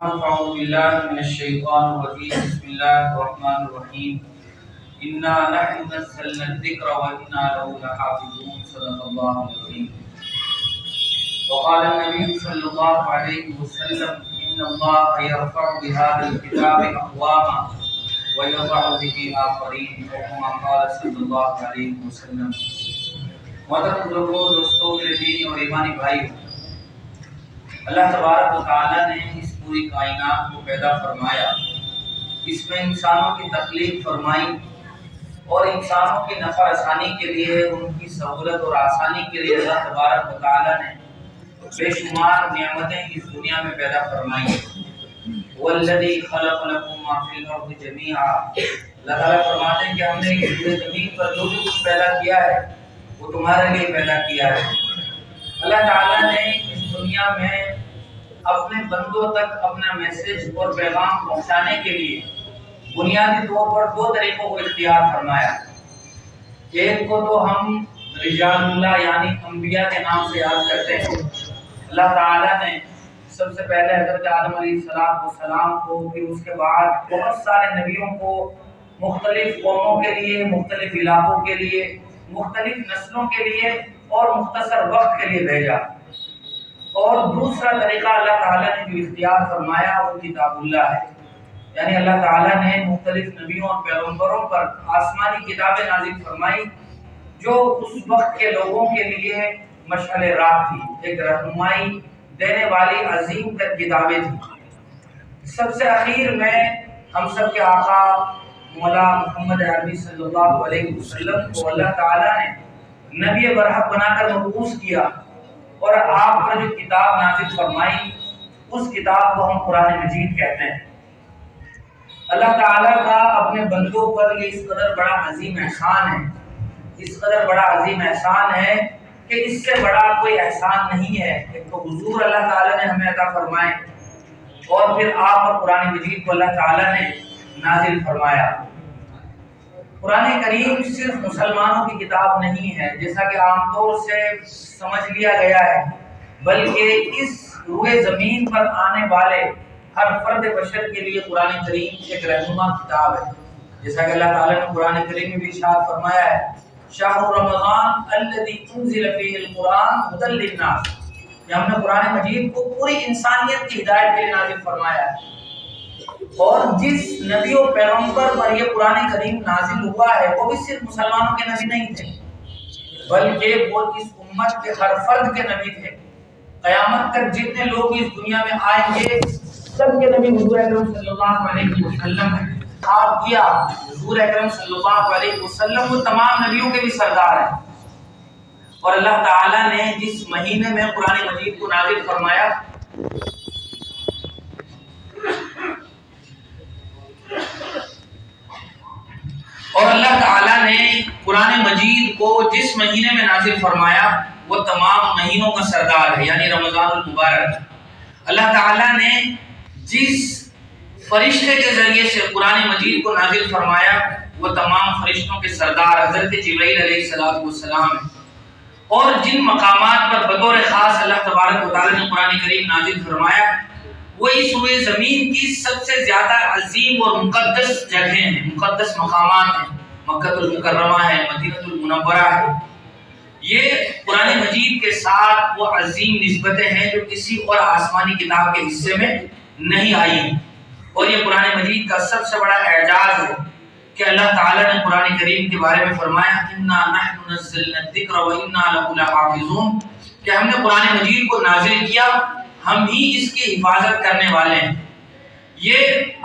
أعوذ بالله من الشيطان الرجيم بسم الله الرحمن الرحيم إنا نحن نزلنا الذكر وإنا له لحافظون صدق الله العظيم وقال النبي صلى الله عليه وسلم إن الله يرفع بهذا الكتاب أقواما ويضع به آخرين وكما قال صلى الله عليه وسلم محترم بزرگوں دوستوں میرے دینی اور ایمانی بھائی، اللہ تبارک و تعالیٰ نے اس پوری کائنات کو پیدا فرمایا، اس میں انسانوں کی تخلیق فرمائی اور انسانوں کی نفع آسانی کے لیے، ان کی سہولت اور آسانی کے لیے اللہ تبارک و تعالیٰ نے بے شمار نعمتیں اس دنیا میں پیدا فرمائی۔ والذی خلق لکم ما فی الارض جمیعا، اللہ تعالیٰ فرماتے ہیں کہ ہم نے اس پورے زمین پر جو بھی کچھ پیدا کیا ہے وہ تمہارے لیے پیدا کیا ہے۔ اللہ تعالیٰ نے اس دنیا میں اپنے بندوں تک اپنا میسج اور پیغام پہنچانے کے لیے بنیادی طور پر دو طریقوں کو اختیار فرمایا۔ ایک کو تو ہم رجال اللہ یعنی انبیاء کے نام سے یاد کرتے ہیں۔ اللہ تعالیٰ نے سب سے پہلے حضرت آدم علیہ السلام کو، پھر اس کے بعد بہت سارے نبیوں کو مختلف قوموں کے لیے، مختلف علاقوں کے لیے، مختلف نسلوں کے لیے اور مختصر وقت کے لیے بھیجا۔ اور دوسرا طریقہ اللہ تعالیٰ نے جو اختیار فرمایا وہ کتاب اللہ ہے، یعنی اللہ تعالیٰ نے مختلف نبیوں اور پیغمبروں پر آسمانی کتابیں نازل فرمائی جو اس وقت کے لوگوں کے لیے مشعل راہ تھی، ایک رہنمائی دینے والی عظیم تر کتابیں تھیں۔ سب سے اخیر میں ہم سب کے آقا مولا محمد عربی صلی اللہ علیہ وسلم کو اللہ تعالیٰ نے نبی برحق بنا کر مبعوث کیا اور آپ پر جو کتاب نازل فرمائی اس کتاب کو ہم قرآن مجید کہتے ہیں۔ اللہ تعالیٰ کا اپنے بندوں پر یہ اس قدر بڑا عظیم احسان ہے، اس قدر بڑا عظیم احسان ہے کہ اس سے بڑا کوئی احسان نہیں ہے۔ ایک تو حضور اللہ تعالیٰ نے ہمیں عطا فرمائے اور پھر آپ اور قرآن مجید کو اللہ تعالیٰ نے نازل فرمایا۔ قرآن کریم صرف مسلمانوں کی کتاب نہیں ہے جیسا کہ عام طور سے سمجھ لیا گیا ہے، بلکہ اس روئے زمین پر آنے والے ہر فرد بشر کے لیے قرآن کریم ایک رہنما کتاب ہے۔ جیسا کہ اللہ تعالیٰ نے قرآن کریم میں بھی ارشاد فرمایا ہے، شہر رمضان الذی انزل فیہ القرآن ھدی للناس، کہ ہم نے قرآن مجید کو پوری انسانیت کی ہدایت کے لیے نازل فرمایا ہے۔ اور جس نبی و پیغمبر پر یہ قرآن کریم نازل ہوا ہے وہ بھی صرف مسلمانوں کے نبی نہیں تھے، بلکہ وہ اس امت کے ہر فرد کے نبی تھے۔ قیامت تک جتنے لوگ اس دنیا میں آئیں گے سب کے نبی حضور اکرم صلی اللہ علیہ وسلم ہیں۔ آپ کیا حضور اکرم صلی اللہ علیہ وسلم وہ تمام نبیوں کے بھی سردار ہیں۔ اور اللہ تعالیٰ نے جس مہینے میں قرآن مجید کو نازل فرمایا قرآن مجید کو جس مہینے میں نازل فرمایا وہ تمام مہینوں کا سردار ہے، یعنی رمضان المبارک۔ اللہ تعالیٰ نے جس فرشتے کے ذریعے سے قرآن مجید کو نازل فرمایا وہ تمام فرشتوں کے سردار حضرت جبرائیل علیہ السلام ہیں۔ اور جن مقامات پر بطور خاص اللہ تبارک و تعالیٰ نے قرآن کریم نازل فرمایا وہ اس روئے زمین کی سب سے زیادہ عظیم اور مقدس جگہیں ہیں، مقدس مقامات ہیں۔ مکہ المکرمہ ہے، مدینہ المنورہ ہے۔ یہ قرآن مجید کے ساتھ وہ عظیم نسبتیں ہیں جو کسی اور آسمانی کتاب کے حصے میں نہیں آئی ہیں۔ اور یہ قرآن مجید کا سب سے بڑا اعجاز ہے کہ اللہ تعالیٰ نے قرآن کریم کے بارے میں فرمایا انا نحن نزلنا الذکر وانا له لحافظون، کہ ہم نے قرآن مجید کو نازل کیا، ہم ہی اس کی حفاظت کرنے والے ہیں۔ یہ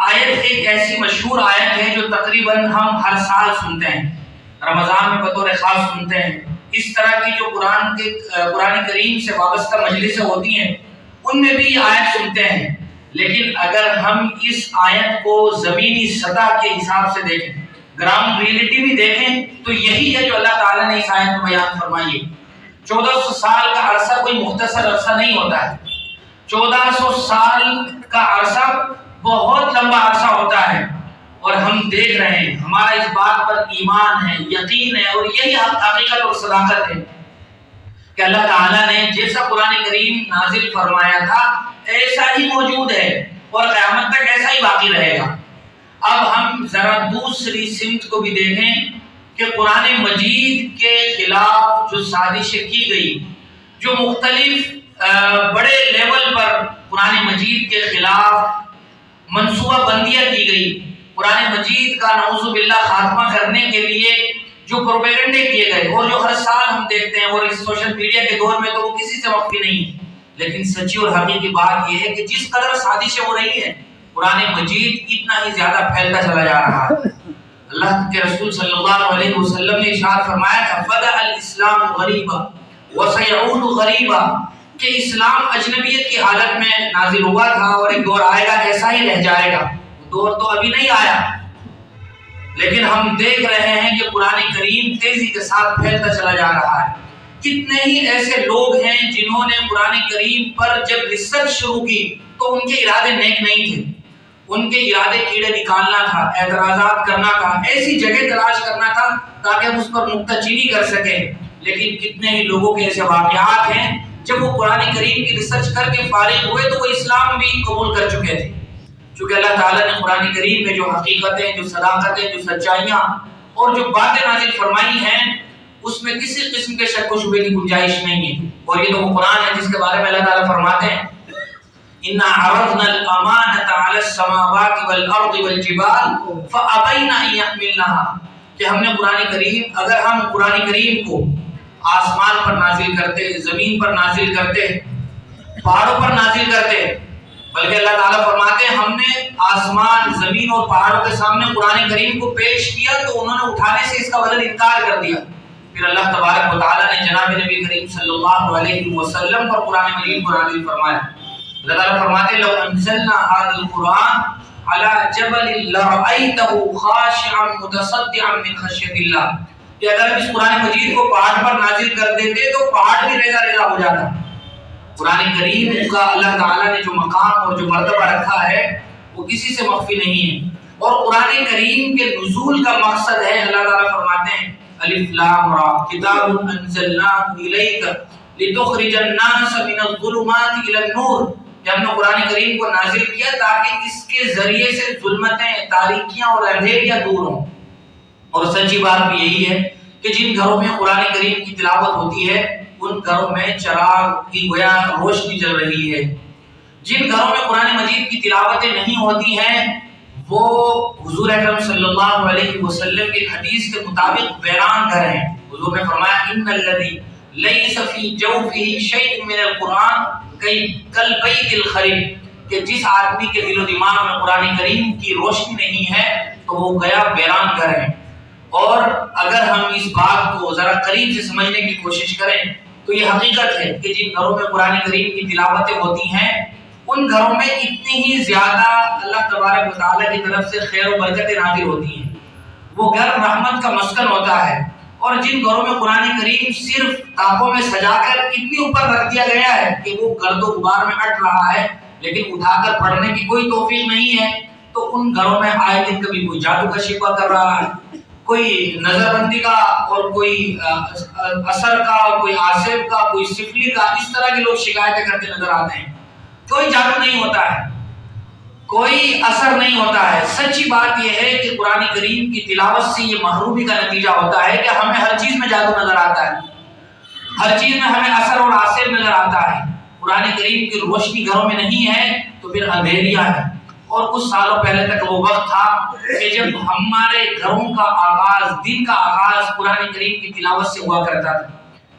آیت ایک ایسی مشہور آیت ہے جو تقریباً ہم ہر سال سنتے ہیں، رمضان میں بطور خاص سنتے ہیں۔ اس طرح کی جو قرآن کریم سے وابستہ مجلسیں ہوتی ہیں ان میں بھی یہ آیت سنتے ہیں، لیکن اگر ہم اس آیت کو زمینی سطح کے حساب سے دیکھیں، گراؤنڈ ریئلٹی بھی دیکھیں، تو یہی ہے جو اللہ تعالیٰ نے اس آیت میں بیان فرمائی ہے۔ 1400 سال کا عرصہ کوئی مختصر عرصہ نہیں ہوتا ہے، 1400 سال کا عرصہ بہت لمبا عرصہ ہوتا ہے۔ اور ہم دیکھ رہے ہیں، ہمارا اس بات پر ایمان ہے، یقین ہے، اور یہی حقیقت اور صداقت ہے کہ اللہ تعالیٰ نے جیسا قرآن کریم نازل فرمایا تھا ایسا ہی موجود ہے، اور باقی رہے گا۔ اب ہم ذرا دوسری سمت کو بھی دیکھیں کہ قرآن مجید کے خلاف جو سازشیں کی گئی، جو مختلف بڑے لیول پر قرآن مجید کے خلاف منصوبہ بندیاں کی گئی، قرآن مجید کا نعوذ باللہ خاتمہ کرنے کے لیے جو پروپیگنڈے کیے گئے، اور جو ہر سال ہم دیکھتے ہیں، اور اس سوشل میڈیا کے دور میں تو وہ کسی سے مخفی نہیں۔ لیکن سچی اور حقیقی بات یہ ہے کہ جس قدر سازشیں ہو رہی ہیں، قرآن مجید اتنا ہی زیادہ پھیلتا چلا جا رہا ہے۔ اللہ کے رسول صلی اللہ علیہ وسلم نے ارشاد فرمایا تھا بدأ الاسلام غریبا وسيعود غریبا، کہ اسلام اجنبیت کی حالت میں نازل ہوا تھا اور ایک دور آئے گا ایسا ہی رہ جائے گا۔ دور تو ابھی نہیں آیا، لیکن ہم دیکھ رہے ہیں کہ قرآن کریم تیزی کے ساتھ پھیلتا چلا جا رہا ہے۔ کتنے ہی ایسے لوگ ہیں جنہوں نے قرآن کریم پر جب ریسرچ شروع کی تو ان کے ارادے نیک نہیں تھے، ان کے ارادے کیڑے نکالنا تھا، اعتراضات کرنا تھا، ایسی جگہ تلاش کرنا تھا تاکہ ہم اس پر نکتہ چینی کر سکیں۔ لیکن کتنے ہی لوگوں کے ایسے واقعات ہیں جب وہ قرآن کریم کی ریسرچ کر کے فارغ ہوئے تو وہ اسلام بھی قبول کر چکے تھے، چونکہ اللہ تعالیٰ نے قرآن کریم میں جو حقیقتیں، جو صداقتیں، جو سچائیاں اور جو باتیں نازل فرمائی ہیں اس میں کسی قسم کے شک و شبے کی گنجائش نہیں ہے۔ اور یہ تو وہ قرآن ہے جس کے بارے میں اللہ تعالیٰ فرماتے ہیں اِنَّا عَرَضْنَا الْأَمَانَةَ عَلَى السَّمَاوَاتِ وَالْأَرْضِ وَالْجِبَالِ فَأَبَيْنَ أَن يَحْمِلْنَهَا، کہ ہم نے قرآن کریم، اگر ہم قرآن کریم کو آسمان پر نازل کرتے، زمین پر نازل کرتے، پہاڑوں پر نازل کرتے، بلکہ اللہ تعالیٰ فرماتے ہیں ہم نے آسمان، زمین اور پہاڑوں کے سامنے قرآن کریم کو پیش کیا تو انہوں نے اٹھانے سے اس کا وزن انکار کر دیا۔ پھر اللہ تبارک و تعالیٰ نے جناب نبی کریم صلی اللہ علیہ وسلم پر قرآن مجید کو نازل فرمایا۔ اللہ تعالیٰ فرماتے ہیں لو انزلنا هذا القرآن على جبل لرأيته خاشعا متصدعا من خشية الله، کہ اگر ہم اس قرآن مجید کو پہاڑ پر نازل کر دیتے تو پہاڑ بھی ریزہ ریزہ ہو جاتا۔ قرآن کریم کا اللہ تعالیٰ نے جو مقام اور جو مرتبہ رکھا ہے وہ کسی سے مخفی نہیں ہے، اور قرآن کریم کے نزول کا مقصد ہے، اللہ تعالیٰ فرماتے ہیں الف لام را کتاب انزلناه الیک لتخرج الناس من الظلمات الى النور، کہ ہم نے قرآن کریم کو نازل کیا تاکہ اس کے ذریعے سے ظلمتیں، تاریکیاں اور اندھیریاں دور ہوں۔ اور سچی بات بھی یہی ہے کہ جن گھروں میں قرآن کریم کی تلاوت ہوتی ہے ان گھروں میں چراغ کی گویا روشنی جل رہی ہے۔ جن گھروں میں قرآن مجید کی تلاوتیں نہیں ہوتی ہیں وہ حضور اکرم صلی اللہ علیہ وسلم کی حدیث کے مطابق ویران گھر ہیں۔ حضور نے فرمایا ان الذی لیس فی جوفہ شیء من القرآن کالبیت الخرب، کہ جس آدمی کے دل و دماغ میں قرآن کریم کی روشنی نہیں ہے تو وہ گیا ویران گھر ہے۔ اور اگر ہم اس بات کو ذرا قریب سے سمجھنے کی کوشش کریں تو یہ حقیقت ہے کہ جن گھروں میں قرآن کریم کی تلاوتیں ہوتی ہیں ان گھروں میں اتنی ہی زیادہ اللہ تبارک و تعالیٰ کی طرف سے خیر و برکتیں نازل ہوتی ہیں، وہ گھر رحمت کا مسکن ہوتا ہے۔ اور جن گھروں میں قرآن کریم صرف تاپوں میں سجا کر اتنی اوپر رکھ دیا گیا ہے کہ وہ گرد و غبار میں اٹ رہا ہے لیکن اٹھا کر پڑھنے کی کوئی توفیق نہیں ہے، تو ان گھروں میں آئے دن کبھی کوئی جادو کا شکوہ کر رہا ہے، کوئی نظر بندی کا اور کوئی اثر کا، کوئی آصف کا، کوئی سفلی کا، اس طرح کے لوگ شکایتیں کرتے نظر آتے ہیں۔ کوئی جادو نہیں ہوتا ہے، کوئی اثر نہیں ہوتا ہے۔ سچی بات یہ ہے کہ قرآن کریم کی تلاوت سے یہ محرومی کا نتیجہ ہوتا ہے کہ ہمیں ہر چیز میں جادو نظر آتا ہے، ہر چیز میں ہمیں اثر اور آثر نظر آتا ہے۔ قرآن کریم کی روشنی گھروں میں نہیں ہے تو پھر اندھیریاں ہیں۔ اور کچھ سالوں پہلے تک وہ وقت تھا کہ جب ہمارے گھروں کا آغاز، دن کا آغاز قرآن کریم کی تلاوت سے ہوا کرتا تھا،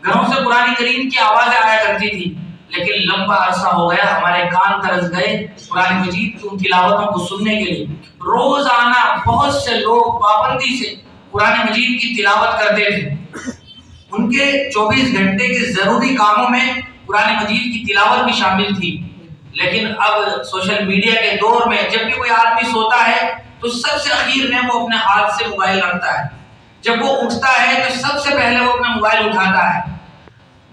گھروں سے قرآن کریم کی آوازیں آیا کرتی تھی، لیکن لمبا عرصہ ہو گیا ہمارے کان ترس گئے قرآن مجید کی ان تلاوتوں کو سننے کے لیے۔ روزانہ بہت سے لوگ پابندی سے قرآن مجید کی تلاوت کرتے تھے، ان کے 24 گھنٹے کے ضروری کاموں میں قرآن مجید کی تلاوت بھی شامل تھی۔ لیکن اب سوشل میڈیا کے دور میں جب بھی کوئی آدمی سوتا ہے تو سب سے اخیر میں وہ اپنے ہاتھ سے موبائل رکھتا ہے، جب وہ اٹھتا ہے تو سب سے پہلے وہ اپنا موبائل اٹھاتا ہے،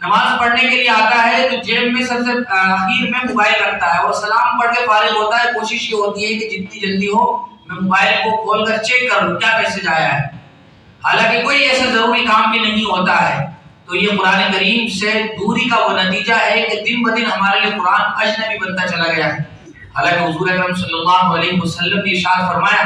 نماز پڑھنے کے لیے آتا ہے تو جیب میں سب سے اخیر میں موبائل رکھتا ہے، اور سلام پڑھ کے فارغ ہوتا ہے۔ کوشش یہ ہوتی ہے کہ جتنی جلدی ہو میں موبائل کو کھول کر چیک کر لوں کیا میسج آیا ہے، حالانکہ کوئی ایسا ضروری کام بھی نہیں ہوتا ہے۔ تو یہ قرآن کریم سے دوری کا وہ نتیجہ ہے کہ دن بدن ہمارے لیے قرآن اجنبی بنتا چلا گیا ہے۔ حالانکہ حضور اکرم صلی اللہ علیہ وسلم نے ارشاد فرمایا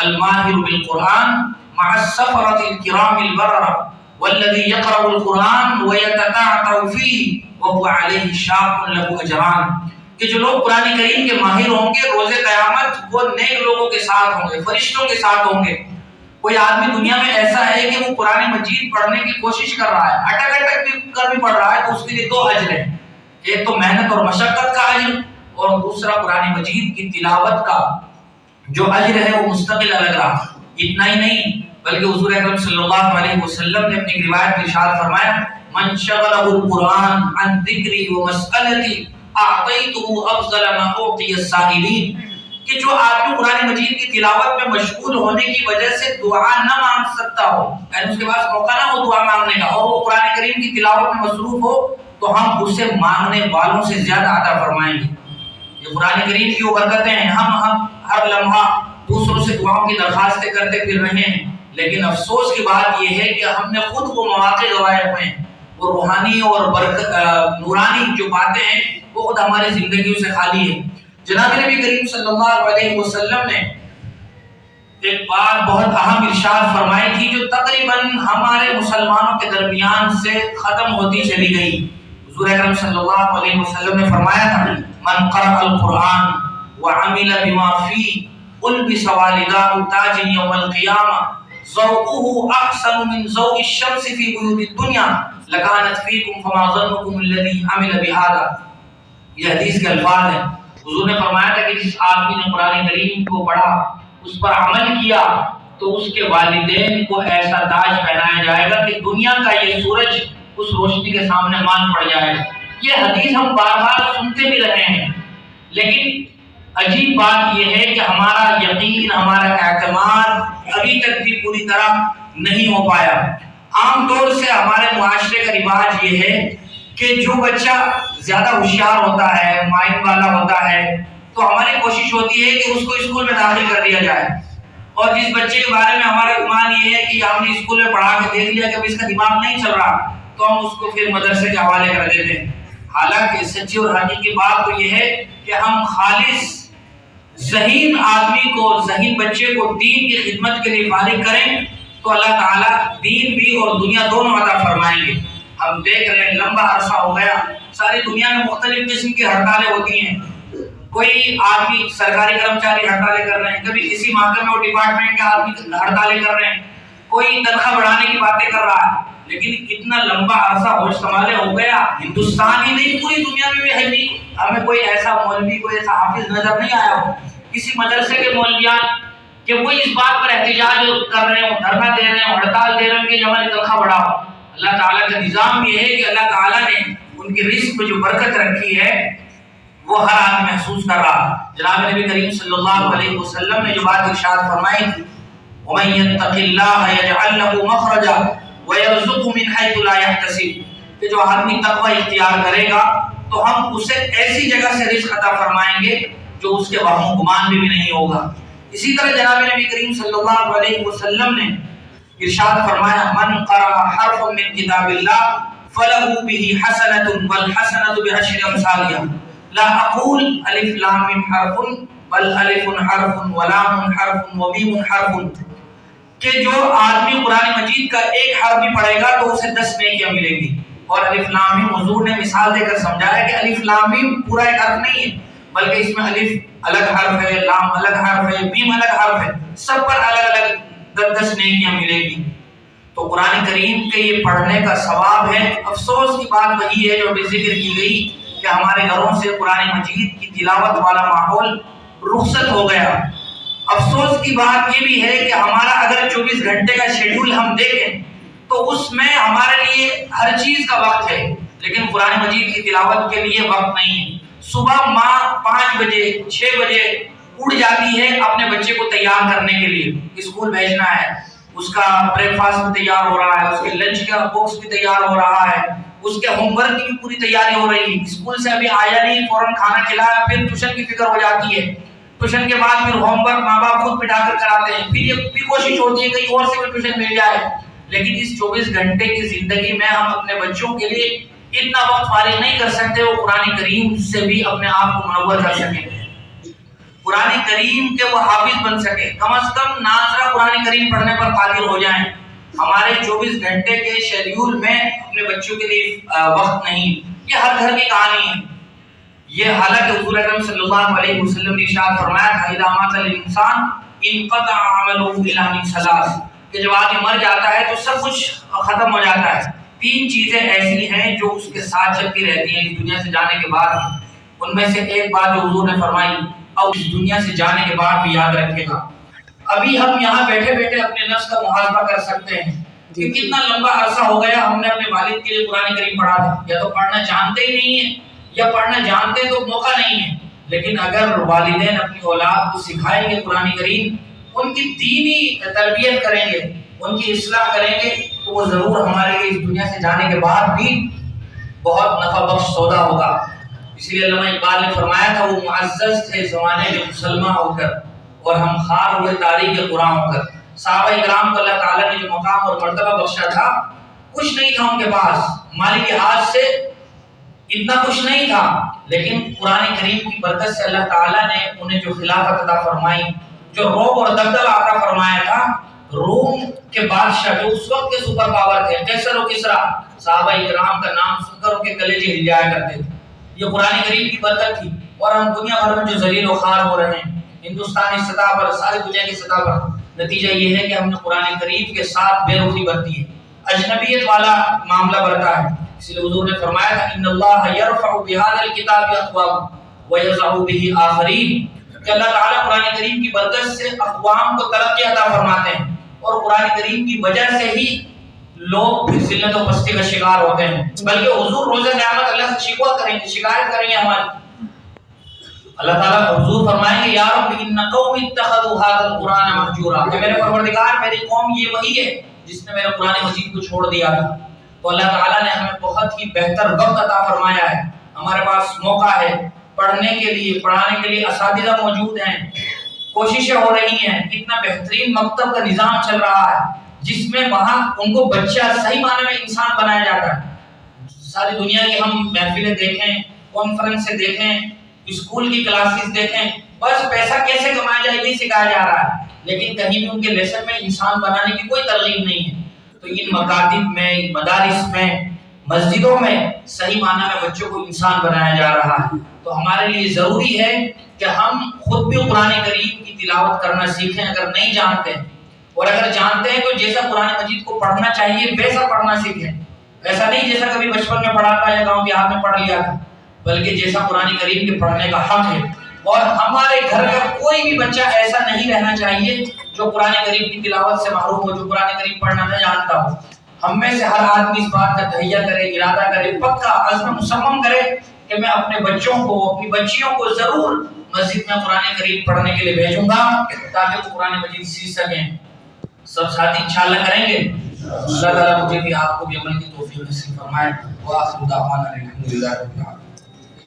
الماہر بالقرآن مع السفرۃ الکرام البررہ والذی یقرأ القرآن ویتتعتع فیہ وهو علیہ شاق له اجران، کہ جو لوگ قرآن کریم کے ماہر ہوں گے روز قیامت وہ نیک لوگوں کے ساتھ ہوں گے، فرشتوں کے ساتھ ہوں گے۔ کوئی آدمی دنیا میں ایسا ہے کہ وہ قرآن مجید پڑھنے کی کوشش کر رہا ہے، اٹک اٹک کر بھی پڑھ رہا ہے، تو اس کے لیے دو اجر ہیں، ایک تو محنت اور مشقت کا اجر، اور دوسرا قرآن مجید کی تلاوت کا جو اجر ہے وہ مستقل الگ رہا۔ اتنا ہی نہیں بلکہ حضور اکرم صلی اللہ علیہ وسلم نے اپنی روایت میں ارشاد فرمایا من شغلہ القرآن عن ذکری و مسئلتی اعطیتہ افضل ما اعطی السائلین، کہ جو آدمی قرآن مجید کی تلاوت میں مشغول ہونے کی وجہ سے دعا نہ مانگ سکتا ہو، یعنی اس کے پاس موقع نہ ہو دعا مانگنے کا، اور وہ قرآن کریم کی تلاوت میں مصروف ہو، تو ہم اسے مانگنے والوں سے زیادہ عطا فرمائیں گے۔ یہ قرآن کریم کی وہ برکتیں ہیں۔ ہم ہر لمحہ دوسروں سے دعاؤں کی درخواستیں کرتے پھر رہے ہیں، لیکن افسوس کی بات یہ ہے کہ ہم نے خود وہ مواقع گوائے ہوئے ہیں، وہ روحانی اور نورانی جو باتیں ہیں وہ خود ہماری زندگیوں سے خالی ہے۔ جناب نبی کریم صلی اللہ علیہ وسلم نے ایک بات بہت اہم ارشاد فرمائی تھی جو تقریباً ہمارے مسلمانوں کے درمیان سے ختم ہوتی چلی گئی۔ حضور اکرم صلی اللہ علیہ وسلم نے فرمایا تھا من قرأ القرآن وعمل بما فيه البس والداه تاج يوم القيامة ذوقه احسن من ذوق الشمس في بيوت الدنيا لكانت فيكم فما ظنكم الذي عمل بهذا۔ یہ حدیث کے الفاظ ہیں۔ حضور نے فرمایا تھا کہ جس آدمی نے قرآن کریم کو پڑھا، اس پر عمل کیا، تو اس کے والدین کو ایسا تاج پہنایا جائے گا کہ دنیا کا یہ سورج اس روشنی کے سامنے مان پڑ جائے گا۔ یہ حدیث ہم بار بار سنتے بھی رہے ہیں، لیکن عجیب بات یہ ہے کہ ہمارا یقین، ہمارا اعتماد ابھی تک بھی پوری طرح نہیں ہو پایا۔ عام طور سے ہمارے معاشرے کا رواج یہ ہے کہ جو بچہ زیادہ ہوشیار ہوتا ہے، مائنڈ والا ہوتا ہے، تو ہماری کوشش ہوتی ہے کہ اس کو اسکول میں داخل کر دیا جائے، اور جس بچے کے بارے میں ہمارا گمان یہ ہے کہ ہم نے اسکول میں پڑھا کے دیکھ لیا کہ اب اس کا دماغ نہیں چل رہا، تو ہم اس کو پھر مدرسے کے حوالے کر دیتے ہیں۔ حالانکہ سچی اور حقیقی بات تو یہ ہے کہ ہم خالص ذہین آدمی کو، ذہین بچے کو دین کی خدمت کے لیے فارغ کریں تو اللہ تعالیٰ دین بھی اور دنیا دونوں عطا فرمائیں گے۔ ہم دیکھ رہے ہیں لمبا عرصہ ہو گیا ساری دنیا میں مختلف قسم کی ہڑتالیں ہوتی ہیں، کوئی آدمی سرکاری کرمچاری ہڑتالیں کر رہے ہیں، کبھی کسی محکمے اور ڈپارٹمنٹ کے آدمی ہڑتالیں کر رہے ہیں، کوئی تنخواہ بڑھانے کی باتیں کر رہا ہے، لیکن اتنا لمبا عرصہ ہوش سنبھالے ہو گیا، ہندوستان ہی نہیں پوری دنیا میں بھی ہے نہیں، ہمیں کوئی ایسا مولوی، کوئی ایسا حافظ نظر نہیں آیا ہو، کسی مدرسے کے مولویان کہ وہ اس بات پر احتجاج کر رہے ہوں، دھرنا دے رہے ہوں، ہڑتال دے رہے ہوں کہ ہماری تنخواہ بڑھاؤ۔ اللہ تعالیٰ کا نظام یہ ہے کہ اللہ تعالیٰ نے ان کی رزق میں جو برکت رکھی ہے وہ ہر آدمی محسوس کر رہا۔ جناب نبی کریم صلی اللہ علیہ وسلم نے جو بات ارشاد فرمائی تھی وَمَن يَتَّقِ اللَّهَ يَجْعَل لَّهُ مَخْرَجًا وَيَرْزُقْهُ مِنْ حَيْثُ لَا يَحْتَسِبُ، کہ جو آدمی تقوی اختیار کرے گا تو ہم اسے ایسی جگہ سے رزق عطا فرمائیں گے جو اس کے وہم و گمان میں بھی نہیں ہوگا۔ اسی طرح جناب نبی کریم صلی اللہ علیہ وسلم نے ارشاد فرمایا من قرأ حرفا من کتاب اللہ فلہ بہ حسنۃ والحسنۃ بعشر امثالها لا اقول الف لام میم حرف بل الف حرف ولام حرف ومیم حرف، کہ جو آدمی قرآن مجید کا ایک حرف بھی پڑھے گا تو اسے 10 نیکیاں ملیں گی۔ اور الف لام میم حضور نے مثال دے کر سمجھایا کہ الف لام میم پورا ایک حرف نہیں ہے، بلکہ اس میں الف الگ حرف ہے، لام الگ حرف ہے، میم الگ حرف ہے، سب پر الگ الگ 10 نیکیاں ملیں گی۔ تو قرآن کریم کے یہ پڑھنے کا ثواب ہے۔ افسوس کی بات وہی ہے جو ابھی ذکر کی گئی کہ ہمارے گھروں سے قرآن مجید کی تلاوت والا ماحول رخصت ہو گیا۔ افسوس کی بات یہ بھی ہے کہ ہمارا اگر 24 گھنٹے کا شیڈول ہم دیکھیں تو اس میں ہمارے لیے ہر چیز کا وقت ہے، لیکن قرآن مجید کی تلاوت کے لیے وقت نہیں ہے۔ صبح ماں 5 بجے 6 بجے اٹھ جاتی ہے اپنے بچے کو تیار کرنے کے لیے، اسکول بھیجنا ہے، اس کا بریک فاسٹ بھی تیار ہو رہا ہے، اس کے لنچ کا باکس بھی تیار ہو رہا ہے، اس کے ہوم ورک کی بھی پوری تیاری ہو رہی ہے، اسکول سے ابھی آیا نہیں فوراً کھانا کھلایا، پھر ٹیوشن کی فکر ہو جاتی ہے، ٹیوشن کے بعد پھر ہوم ورک ماں باپ خود بٹھا کر کراتے ہیں، پھر یہ بھی کوشش ہوتی ہے کہیں اور سے بھی ٹیوشن مل جائے، لیکن اس 24 گھنٹے کی زندگی میں ہم اپنے بچوں کے لیے اتنا وقت فارغ نہیں کر سکتے وہ قرآن کریم سے بھی اپنے آپ کو منور کر سکیں۔ قرآن کریم کے وہ حافظ بن سکے، کم از کم ناظرہ قرآن کریم پڑھنے پر قادر ہو جائیں۔ ہمارے 24 گھنٹے کے شیڈیول میں اپنے بچوں کے لیے وقت نہیں، یہ ہر گھر کی کہانی ہے۔ یہ حالانکہ حضور اکرم صلی اللہ علیہ وسلم نے ارشاد فرمایا تھا اذا مات الانسان انقطع عمله الا من ثلاث، کہ جب آدمی مر جاتا ہے تو سب کچھ ختم ہو جاتا ہے۔ 3 چیزیں ایسی ہیں جو اس کے ساتھ چلتی رہتی ہیں اس دنیا سے جانے کے بعد۔ ان میں سے ایک بات جو حضور نے فرمائی اور اس دنیا سے جانے کے بعد بھی یاد رکھے گا۔ ابھی ہم یہاں بیٹھے بیٹھے اپنے نفس کا محاسبہ کر سکتے ہیں کہ کتنا لمبا عرصہ ہو گیا ہم نے اپنے والد کے لیے قرآن کریم پڑھا تھا، یا تو پڑھنا جانتے ہی نہیں ہیں یا پڑھنا جانتے تو موقع نہیں ہے۔ لیکن اگر والدین اپنی اولاد کو سکھائیں گے قرآن کریم، ان کی دینی تربیت کریں گے، ان کی اصلاح کریں گے، تو وہ ضرور ہمارے لیے اس دنیا سے جانے کے بعد بھی بہت نفع بخش سودا ہوگا۔ اس لیے علامہ اقبال نے فرمایا تھا وہ معزز تھے زمانے میں مسلمان ہو کر، اور ہم خار ہوئے تاریخ قرآن ہو کر۔ صحابہ اکرام کو اللہ تعالیٰ نے جو مقام اور مرتبہ بخشا تھا، کچھ نہیں تھا ان کے پاس، مالی لحاظ سے اتنا کچھ نہیں تھا، لیکن قرآن کریم کی برکت سے اللہ تعالیٰ نے انہیں جو خلافت عطا فرمائی، جو رعب اور دبدبہ عطا فرمایا تھا، روم کے بادشاہ جو اس وقت کے سپر پاور تھے قیصر و کسریٰ، صحابہ اکرام کا نام سن کر ان کے کلیجے ہل جایا کرتے تھے۔ یہ قرآن کریم کی برکت تھی۔ اور ہم دنیا بھر میں جو ذلیل و خوار ہو رہے ہیں ہندوستانی سطح پر، ساری دنیا کی سطح پر، نتیجہ یہ ہے کہ ہم نے قرآن کریم کے ساتھ بے رخی برتی ہے، اجنبیت والا معاملہ برتا ہے۔ اس لیے حضور نے فرمایا تھا ان اللہ یرفع بهذا الکتاب اقوام ویضع به آخرین، کہ اللہ تعالیٰ قرآن کریم کی برکت سے اقوام کو ترقی عطا فرماتے ہیں، اور قرآن کریم کی وجہ سے ہی لوگ پھر ذلت و پستی کا شکار ہوتے ہیں، بلکہ حضور روز قیامت اللہ سے شکوہ کریں گے، شکایت کریں گے ہماری۔ اللہ تعالیٰ حضور فرمائیں گے یا رب ان قوم اتخذوا هذا القرآن مهجورا، کہ میرے پروردگار میری قوم یہ وہی ہے جس نے میرے قرآن مجید کو چھوڑ دیا تھا۔ تو اللہ تعالیٰ نے ہمیں بہت ہی بہتر وقت عطا فرمایا ہے، ہمارے پاس موقع ہے پڑھنے کے لیے، پڑھانے کے لیے اساتذہ موجود ہیں، کوششیں ہو رہی ہیں، اتنا بہترین مکتب کا نظام چل رہا ہے جس میں وہاں ان کو بچہ صحیح معنی میں انسان بنایا جاتا ہے۔ ساری دنیا کی ہم محفلیں دیکھیں، کانفرنسیں دیکھیں، اسکول کی کلاسز دیکھیں، بس پیسہ کیسے کمایا جائے یہ سکھایا جا رہا ہے، لیکن کہیں بھی ان کے لیسن میں انسان بنانے کی کوئی ترغیب نہیں ہے۔ تو ان مکاتب میں، ان مدارس میں، مسجدوں میں صحیح معنی میں بچوں کو انسان بنایا جا رہا ہے۔ تو ہمارے لیے ضروری ہے کہ ہم خود بھی قرآن کریم کی تلاوت کرنا سیکھیں اگر نہیں جانتے ہیں، اور اگر جانتے ہیں تو جیسا قرآن مجید کو پڑھنا چاہیے ویسا پڑھنا سیکھیں، ایسا نہیں جیسا کبھی بچپن میں پڑھا تھا یا گاؤں دیہات میں پڑھ لیا تھا، بلکہ جیسا قرآن کریم کے پڑھنے کا حق ہے۔ اور ہمارے گھر کا کوئی بھی بچہ ایسا نہیں رہنا چاہیے جو قرآن کریم کی تلاوت سے محروم ہو، جو قرآن کریم پڑھنا نہ جانتا ہو۔ ہم میں سے ہر آدمی اس بات کا تہیہ کرے، ارادہ کرے، پکا عزم مصمم کرے کہ میں اپنے بچوں کو، اپنی بچیوں کو ضرور مسجد میں قرآن کریم پڑھنے کے لیے بھیجوں گا تاکہ وہ قرآن مجید سیکھ سکیں۔ سب ساتھی انشاءاللہ کریں گے۔ اللہ تعالیٰ مجھے بھی آپ کو بھی عمل کی توفیق نصیب فرمائے۔ وآخر دعوانا الحمدللہ رب العالمین۔